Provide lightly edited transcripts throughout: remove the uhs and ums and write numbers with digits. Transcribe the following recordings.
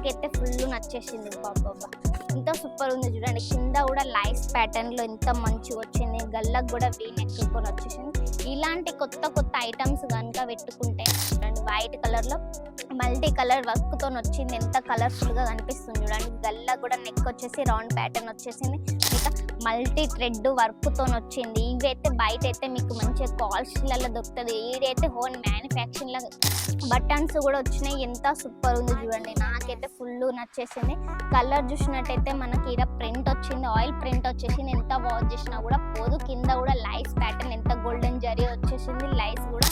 నాకైతే ఫుల్ నచ్చేసింది. బాబా ఎంత సూపర్ ఉంది చూడండి. కింద కూడా లైస్ ప్యాటర్న్ లో ఎంత మంచిగా వచ్చింది. గల్లకు కూడా వీనెక్ కొని వచ్చేసింది. ఇలాంటి కొత్త కొత్త ఐటమ్స్ కనుక పెట్టుకుంటే చూడండి, వైట్ కలర్ లో మల్టీ కలర్ వర్క్ తో వచ్చింది. ఎంత కలర్ఫుల్ గా కనిపిస్తుంది చూడండి. గల్లా కూడా నెక్ వచ్చేసి రౌండ్ ప్యాటర్న్ వచ్చేసింది. ఇంకా మల్టీ థ్రెడ్ వర్క్ తో వచ్చింది. ఇవైతే బయట అయితే మీకు మంచిగా కాస్ట్లలో దొరుకుతుంది. ఈడైతే హోన్ మ్యానుఫ్యాక్చరింగ్ లా బటన్స్ కూడా వచ్చినాయి. ఎంత సూపర్ ఉంది చూడండి. నాకైతే ఫుల్ నచ్చేసింది. కలర్ చూసినట్టయితే మనకి ఇక్కడ ప్రింట్ వచ్చింది, ఆయిల్ ప్రింట్ వచ్చేసింది. ఎంత వాష్ చేసినా కూడా పోదు. కింద కూడా లైస్ ప్యాటర్న్ ఎంత గోల్డెన్ జరీ వచ్చేసింది. లైస్ కూడా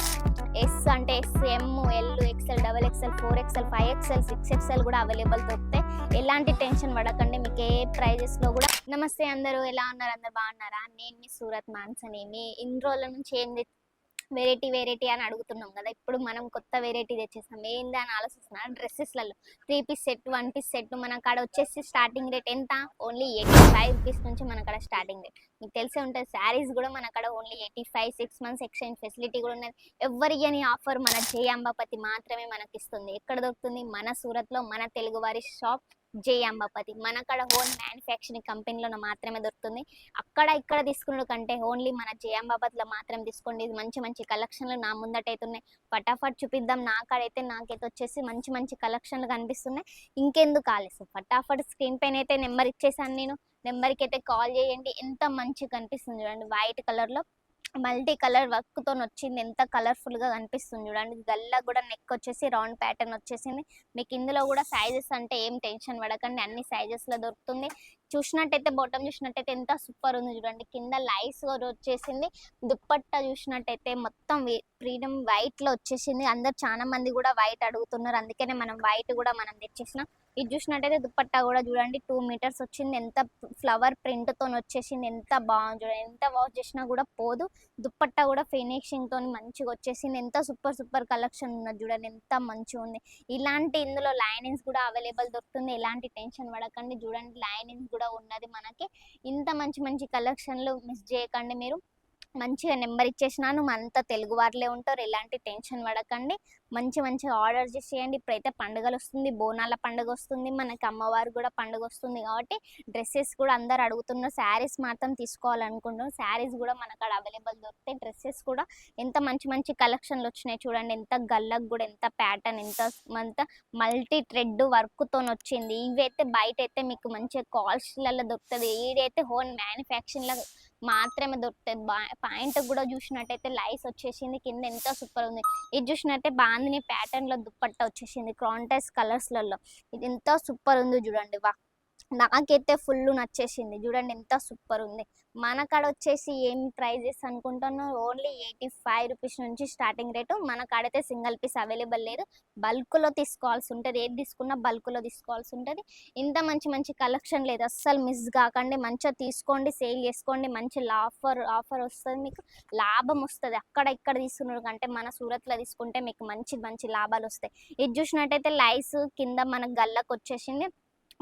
ఎస్ అంటే S, M, L, XL, double XL, 4XL, 5XL, 6XL కూడా అవైలబుల్ దొరుకుతాయి. ఎలాంటి టెన్షన్ పడకండి. మీకు ఏ ప్రైజెస్ లో కూడా. నమస్తే, అందరూ ఎలా ఉన్నారు? అందరు బాగున్నారా? నేను మీ సూరత్ మాన్సని. మీ ఇన్ని రోజుల నుంచి వెరైటీ అని అడుగుతున్నాం కదా. ఇప్పుడు మనం కొత్త వెరైటీ తెచ్చేస్తాం. ఏంది అని ఆలోచిస్తున్నాం. డ్రెస్సెస్లలో 3 పీస్ సెట్, 1 పీస్ సెట్ మన కాడ వచ్చేసి స్టార్టింగ్ రేట్ ఎంత? ఓన్లీ 85 రూపీస్ నుంచి మన కాడ స్టార్టింగ్ రేట్. మీకు తెలిసే ఉంటుంది. శారీస్ కూడా మన కాడ ఓన్లీ 85, 6 months ఎక్స్చేంజ్ ఫెసిలిటీ కూడా ఉన్నది. ఎవరి అని ఆఫర్ మన జై అంబాపతి మాత్రమే మనకి ఇస్తుంది. ఎక్కడ దొరుకుతుంది? మన సూరత్లో, మన తెలుగు వారి షాప్ జై అంబాపతి. మన కాడ హోన్ మ్యానుఫ్యాక్చరింగ్ కంపెనీలో మాత్రమే దొరుకుతుంది. అక్కడ ఇక్కడ తీసుకున్న కంటే ఓన్లీ మన జై అంబాపతిలో మాత్రం తీసుకోండి. మంచి మంచి కలెక్షన్లు నా ముందటైతే ఉన్నాయి. ఫటాఫట్ చూపిద్దాం. నాకైతే వచ్చేసి మంచి మంచి కలెక్షన్లు కనిపిస్తున్నాయి. ఇంకెందుకు ఆలస్యం, ఫటాఫట్ స్క్రీన్ పైన అయితే నెంబర్ ఇచ్చేసాను. నేను నెంబర్కి అయితే కాల్ చేయండి. ఎంత మంచిగా కనిపిస్తుంది చూడండి. వైట్ కలర్లో మల్టీ కలర్ వర్క్ తో వచ్చింది. ఎంత కలర్ఫుల్ గా కనిపిస్తుంది చూడండి. గల్లా కూడా నెక్ వచ్చేసి రౌండ్ ప్యాటర్న్ వచ్చేసింది. మీకు ఇందులో కూడా సైజెస్ అంటే ఏం టెన్షన్ పడకండి, అన్ని సైజెస్ లో దొరుకుతుంది. చూసినట్టయితే బాటమ్ చూసినట్టయితే ఎంత సూపర్ ఉంది చూడండి. కింద లైస్ వచ్చేసింది. దుప్పట్టా చూసినట్టయితే మొత్తం ఫ్రీడమ్ వైట్ లో వచ్చేసింది. అందరు చాలా మంది కూడా వైట్ అడుగుతున్నారు, అందుకనే మనం వైట్ కూడా మనం తెచ్చేసినాం. ఇది చూసినట్టయితే దుప్పట్టా కూడా చూడండి 2 meters వచ్చింది. ఎంత ఫ్లవర్ ప్రింట్ తో వచ్చేసింది. ఎంత బాగుంది చూడండి. ఎంత వాష్ చేసినా కూడా పోదు. దుప్పట్టా కూడా ఫినిషింగ్ తోని మంచిగా వచ్చేసింది. ఎంత సూపర్ కలెక్షన్ ఉన్నది చూడండి. ఎంత మంచిగా ఉంది. ఇలాంటి ఇందులో లైనింగ్స్ కూడా అవైలబుల్ దొరుకుతుంది. ఎలాంటి టెన్షన్ పడకండి. చూడండి, లైనింగ్స్ కూడా ఉన్నది మనకి. ఇంత మంచి మంచి కలెక్షన్లు మిస్ చేయకండి. మీరు మంచిగా నెంబర్ ఇచ్చేసినాను. అంతా తెలుగు వారిలే ఉంటారు. ఎలాంటి టెన్షన్ పడకండి. మంచిగా ఆర్డర్ చేసేయండి. ఇప్పుడైతే పండుగలు వస్తుంది, బోనాల పండుగ వస్తుంది, మనకి అమ్మవారు కూడా పండుగ వస్తుంది. కాబట్టి డ్రెస్సెస్ కూడా అందరు అడుగుతున్నారు. శారీస్ మాత్రం తీసుకోవాలనుకుంటున్నారు. శారీస్ కూడా మనకు అవైలబుల్ దొరుకుతాయి. డ్రెస్సెస్ కూడా ఎంత మంచి మంచి కలెక్షన్లు వచ్చినాయి చూడండి. ఎంత గల్లకు కూడా ఎంత ప్యాటర్న్, ఎంత మల్టీ థ్రెడ్ వర్క్ తో వచ్చింది. ఇవైతే బయట అయితే మీకు మంచిగా కాస్ట్లలో దొరుకుతుంది. ఈడైతే హోన్ మ్యానుఫ్యాక్చరింగ్ లా మాత్రమే దొరుకుతుంది. పాయింట్ కూడా చూసినట్టయితే లైస్ వచ్చేసింది. కింద ఎంత సూపర్ ఉంది. ఇది చూసినట్టే బాందిని ప్యాటర్న్ లో దుప్పట్టా వచ్చేసింది కాంట్రాస్ట్ కలర్స్లలో. ఇది ఎంత సూపర్ ఉంది చూడండి. నాకైతే ఫుల్ నచ్చేసింది. చూడండి ఎంత సూపర్ ఉంది. మన కాడ వచ్చేసి ఏం ప్రైజెస్ అనుకుంటున్నాను, ఓన్లీ 85 రూపీస్ నుంచి స్టార్టింగ్ రేటు. మన కాడైతే సింగిల్ పీస్ అవైలబుల్ లేదు. బల్క్లో తీసుకోవాల్సి ఉంటుంది. ఏది తీసుకున్నా బల్క్లో తీసుకోవాల్సి ఉంటుంది. ఇంత మంచి మంచి కలెక్షన్ లేదు, అస్సలు మిస్ కాకండి. మంచిగా తీసుకోండి, సేల్ చేసుకోండి. మంచి ఆఫర్ వస్తుంది, మీకు లాభం వస్తుంది. అక్కడ ఇక్కడ తీసుకున్నారు కంటే మన సూరత్లో తీసుకుంటే మీకు మంచి మంచి లాభాలు వస్తాయి. ఇది చూసినట్టయితే లైస్ కింద మన గల్లకు వచ్చేసింది.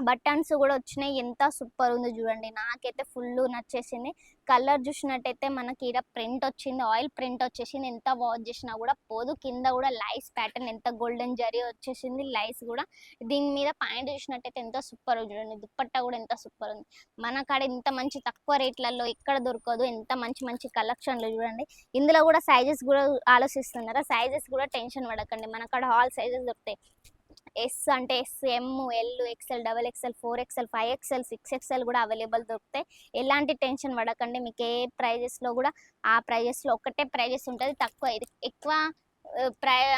బటన్స్ కూడా వచ్చినాయి. ఎంత సూపర్ ఉంది చూడండి. నాకైతే ఫుల్ నచ్చేసింది. కలర్ చూసినట్టయితే మనకి ఇక్కడ ప్రింట్ వచ్చింది, ఆయిల్ ప్రింట్ వచ్చేసింది. ఎంత వాష్ చేసినా కూడా పోదు. కింద కూడా లైస్ ప్యాటర్న్ ఎంత గోల్డెన్ జరీ వచ్చేసింది. లైస్ కూడా దీని మీద పాయింట్ చూసినట్టయితే ఎంత సూపర్ చూడండి. దుప్పట్టా కూడా ఎంత సూపర్ ఉంది. మన కాడ ఇంత మంచి తక్కువ రేట్లలో ఇక్కడ దొరకదు. ఎంత మంచి మంచి కలెక్షన్లు చూడండి. ఇందులో కూడా సైజెస్ కూడా ఆలోచిస్తున్నారా? సైజెస్ కూడా టెన్షన్ పడకండి. మన కాడ ఆల్ సైజెస్ దొరుకుతాయి. ఎస్ అంటే S, M, L, XL, double XL, 4XL, 5XL, 6XL కూడా అవైలబుల్ దొరుకుతాయి. ఎలాంటి టెన్షన్ పడకండి. మీకు ఏ ప్రైజెస్లో కూడా ఆ ప్రైజెస్లో ఒకటే ప్రైజెస్ ఉంటుంది. తక్కువ ఎక్కువ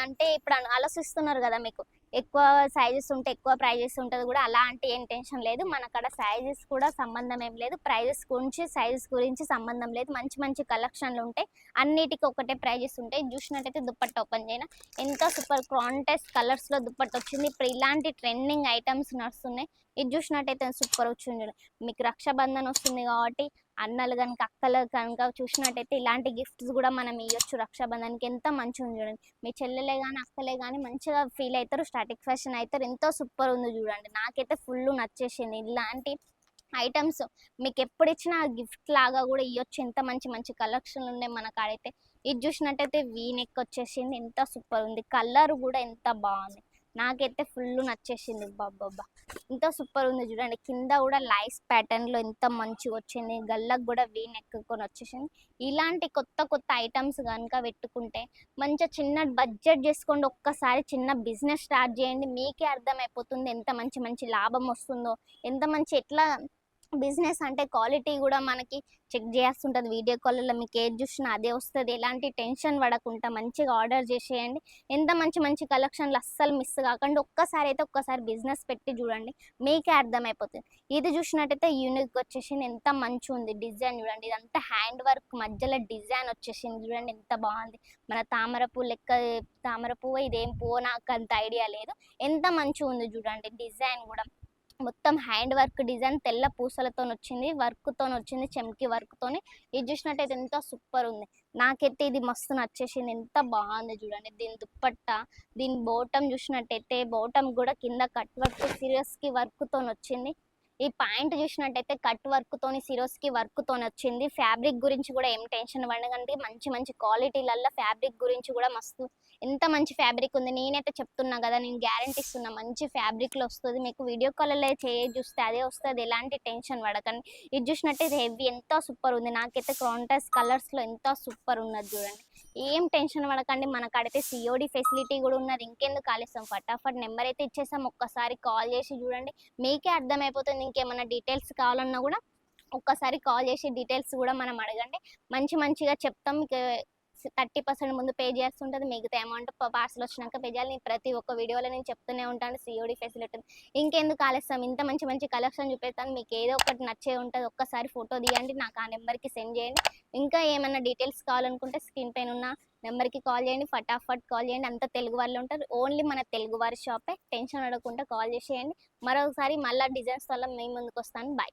అంటే ఇప్పుడు ఆలోచిస్తున్నారు కదా, మీకు ఎక్కువ సైజెస్ ఉంటే ఎక్కువ ప్రైజెస్ ఉంటుంది కూడా. అలాంటి ఏం టెన్షన్ లేదు. మన కాడ సైజెస్ కూడా సంబంధం ఏం లేదు. ప్రైజెస్ గురించి సైజెస్ గురించి సంబంధం లేదు. మంచి మంచి కలెక్షన్లు ఉంటాయి. అన్నిటికీ ఒకటే ప్రైజెస్ ఉంటాయి. చూసినట్టయితే దుప్పట్టా ఓపెన్ చేయన ఎంత సూపర్ కాంట్రాస్ట్ కలర్స్లో దుప్పట్టా వచ్చింది. ఇప్పుడు ఇలాంటి ట్రెండింగ్ ఐటమ్స్ నడుస్తున్నాయి. ఇది చూసినట్టయితే సూపర్ వచ్చింది. మీకు రక్షాబంధన్ వస్తుంది కాబట్టి అన్నలు కనుక అక్కలు కనుక చూసినట్టయితే ఇలాంటి గిఫ్ట్స్ కూడా మనం ఇవ్వచ్చు రక్షాబంధన్కి. ఎంత మంచిగా ఉంది చూడండి. మీ చెల్లెలే కానీ అక్కలే కానీ మంచిగా ఫీల్ అవుతారు, సాటిస్ఫాక్షన్ అవుతారు. ఎంతో సూపర్ ఉంది చూడండి. నాకైతే ఫుల్ నచ్చేసింది. ఇలాంటి ఐటమ్స్ మీకు ఎప్పుడు ఇచ్చినా గిఫ్ట్ లాగా కూడా ఇవ్వచ్చు. ఎంత మంచి మంచి కలెక్షన్లు ఉన్నాయి మన కాడైతే. ఇది చూసినట్టయితే వీ నెక్ వచ్చేసింది. ఎంత సూపర్ ఉంది. కలర్ కూడా ఎంత బాగుంది. నాకైతే ఫుల్ నచ్చేసింది. అబ్బబ్బబ్బా! ఇంత సూపర్ ఉంది చూడండి. కింద కూడా లైస్ ప్యాటర్న్‌లో ఎంత మంచిగా వచ్చింది. గల్లకు కూడా వీ నెక్కుకొని వచ్చేసింది. ఇలాంటి కొత్త కొత్త ఐటెమ్స్ గనుక పెట్టుకుంటే మంచిగా చిన్న బడ్జెట్ చేసుకోండి. ఒక్కసారి చిన్న బిజినెస్ స్టార్ట్ చేయండి. మీకే అర్థమైపోతుంది ఎంత మంచి మంచి లాభం వస్తుందో. ఎంత మంచి ఎట్లా బిజినెస్ అంటే క్వాలిటీ కూడా మనకి చెక్ చేస్తుంటది. వీడియో కాల్‌లో మీకు ఏది చూసినా అదే వస్తది. ఎలాంటి టెన్షన్ పడకుండా మంచిగా ఆర్డర్ చేసేయండి. ఎంత మంచి మంచి కలెక్షన్‌లు అస్సలు మిస్ కాకండి. ఒక్కసారి బిజినెస్ పెట్టి చూడండి. మీకే అర్థమైపోతది. ఇది చూసినట్టయితే యూనిక్ వచ్చేసింది. ఎంత మంచిగుంది డిజైన్ చూడండి. ఇదంతా హ్యాండ్ వర్క్ మధ్యలో డిజైన్ వచ్చేసింది చూడండి ఎంత బాగుంది. మన తామర పువ్వు లెక్క తామర పువ్వో ఇదేం పువ్వో నాకంత ఐడియా లేదు. ఎంత మంచిగుంది చూడండి డిజైన్ కూడా. మొత్తం హ్యాండ్ వర్క్ డిజైన్ తెల్ల పూసలతోనొచ్చింది. వర్క్‌తోనొచ్చింది. చెమ్కీ వర్క్‌తోని. ఇది జూసినట్టయితే ఎంత సూపరుంది. నాకైతే ఇది మస్తు నచ్చేసింది. ఎంత బావుంది జూడండి. దీని దుప్పట్టా, దీని బోటం జూసినట్టయితే బోటం గూడా కింద కట్ వర్క్ సిరోస్‌కి వర్క్‌తోనొచ్చింది. ఈ పాయింట్ జూసినట్టయితే కట్ వర్క్‌తోని, సిరోస్‌కి వర్క్‌తోనొచ్చింది. ఫ్యాబ్రిక్ గురించి గూడా ఏం టెన్షన్ పడకండి. మంచి మంచి క్వాలిటీలల్ల ఫ్యాబ్రిక్ గురించి గూడా మస్తు ఎంత మంచి ఫ్యాబ్రిక్ ఉంది. నేనైతే చెప్తున్నా గదా! నేను గ్యారంటీ ఇస్తున్నా. మంచి ఫ్యాబ్రిక్‌లో వస్తది. మీకు వీడియో కాల్‌లో చూస్తే అదే వస్తది. ఎలాంటి టెన్షన్ పడకండి. ఇది చూసినట్టయితే హెవీ ఎంత సూపర్ ఉంది. నాకైతే కాంట్రాస్ట్ కలర్స్‌లో ఎంత సూపర్ ఉన్నది చూడండి. ఏం టెన్షన్ పడకండి. మన కాడైతే సీఓడీ ఫెసిలిటీ గూడా ఉన్నది. ఇంకెందుకు ఆలస్యం ఫటాఫట్ నెంబర్ అయితే ఇచ్చేసాం. ఒక్కసారి కాల్ చేసి చూడండి. మీకే అర్థమైపోతుంది. ఇంకేమన్నా డీటెయిల్స్ కావాలన్నా గూడా ఒక్కసారి కాల్ చేసి డీటెయిల్స్ గూడా మనం అడగండి. మంచిగా చెప్తాం. మీకు 30% ముందు పే చేయాల్సుంటది. మిగతా అమౌంట్ పార్సల్ వచ్చినాక పే చేయాలి. నేను ప్రతి ఒక్క వీడియోలో నేను చెప్తూనే ఉంటాను సీఓడీ ఫెసిలిటీ ఉంది. ఇంకెందుకు ఆలస్యం ఇంత మంచి మంచి కలెక్షన్ చూపిస్తాను. మీకు ఏదో ఒకటి నచ్చే ఉంటది. ఒక్కసారి ఫోటో తీయండి. నాకు ఆ నెంబర్‌కి సెండ్ చేయండి. ఇంకా ఏమన్నా డీటెయిల్స్ కావాలనుకుంటే స్క్రీన్ పైన ఉన్న నెంబర్‌కి కాల్ చేయండి. ఫటాఫట్ కాల్ చేయండి. అంతా తెలుగు వాళ్ళే ఉంటారు. ఓన్లీ మన తెలుగు వారి షాపే. టెన్షన్ పడకుండా కాల్ చేసేయండి. మరొకసారి మళ్ళా డిజైన్స్ వల్ల మీ ముందుకొస్తాను. బాయ్.